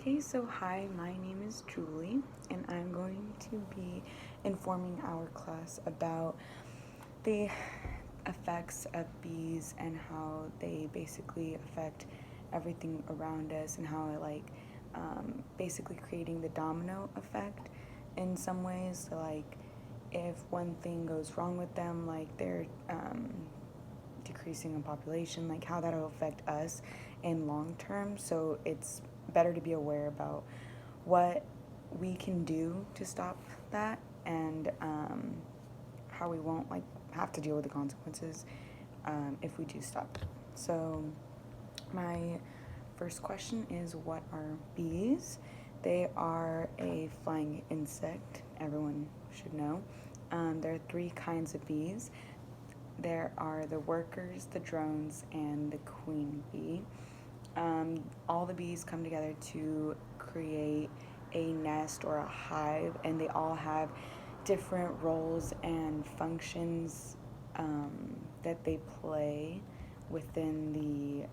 Okay, so hi, my name is Julie, and I'm going to be informing our class about the effects of bees and how they basically affect everything around us and how it basically creating the domino effect in some ways. So like if one thing goes wrong with them, like they're decreasing in population, like how that'll affect us in long term. So it's better to be aware about what we can do to stop that and how we won't like have to deal with the consequences if we do stop. So my first question is, what are bees? They are a flying insect. Everyone should know. There are three kinds of bees. There are the workers, the drones, and the queen bee. All the bees come together to create a nest or a hive, and they all have different roles and functions that they play within the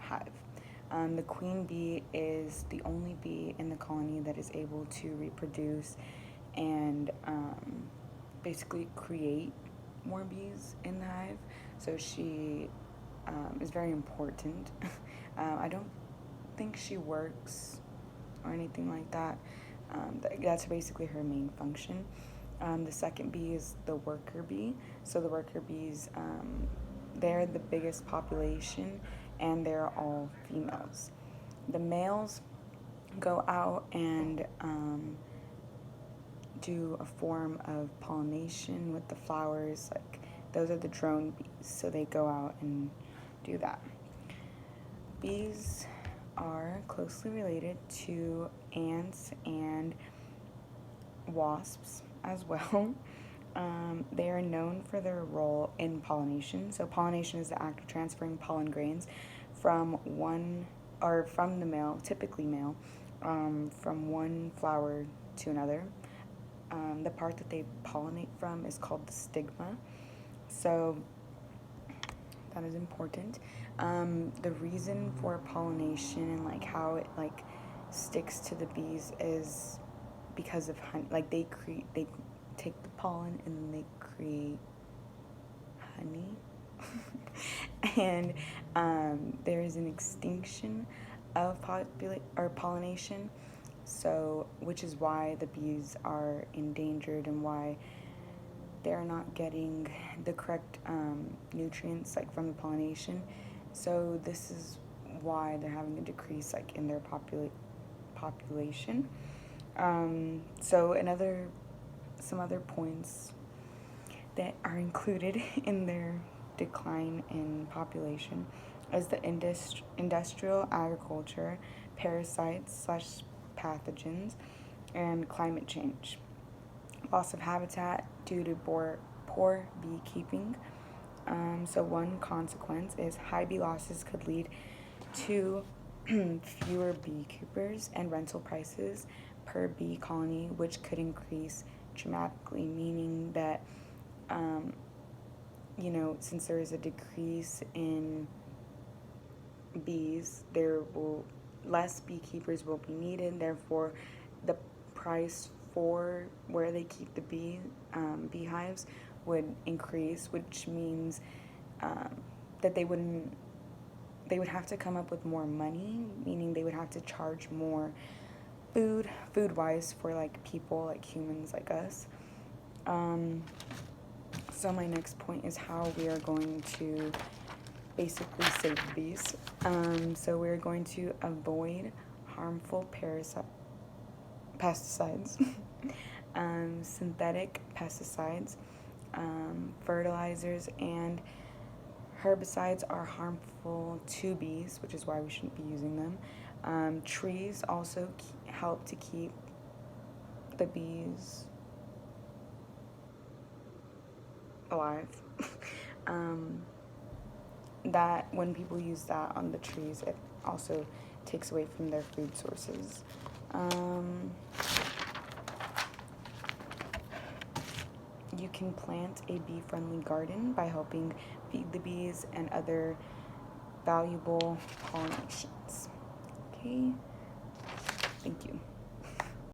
hive. The queen bee is the only bee in the colony that is able to reproduce and basically create more bees in the hive. So she is very important. I don't think she works or anything like that. That's basically her main function. The second bee is the worker bee. So the worker bees, they're the biggest population, and they're all females. The males go out and do a form of pollination with the flowers. Like those are the drone bees, so they go out and do that. Bees are closely related to ants and wasps as well. They are known for their role in pollination. So pollination is the act of transferring pollen grains from the male, typically male, from one flower to another. The part that they pollinate from is called the stigma. So that is important. The reason for pollination and like how it like sticks to the bees is because of honey. Like they take the pollen and then they create honey. And there is an extinction of pollination, so which is why the bees are endangered and why they're not getting the correct nutrients like from the pollination. So this is why they're having a decrease like in their population. So some other points that are included in their decline in population is the industrial agriculture, parasites / pathogens, and climate change. Loss of habitat due to poor beekeeping. So one consequence is high bee losses could lead to fewer beekeepers and rental prices per bee colony, which could increase dramatically, meaning that since there is a decrease in bees, less beekeepers will be needed. Therefore, the price for where they keep the beehives would increase, which means that they would have to come up with more money, meaning they would have to charge more food wise for like people, like humans like us. So my next point is how we are going to basically save the bees. So we're going to avoid harmful pesticides, synthetic pesticides, fertilizers, and herbicides are harmful to bees, which is why we shouldn't be using them. Trees also help to keep the bees alive. That when people use that on the trees, it also takes away from their food sources. You can plant a bee-friendly garden by helping feed the bees and other valuable pollinations. Okay, Thank you.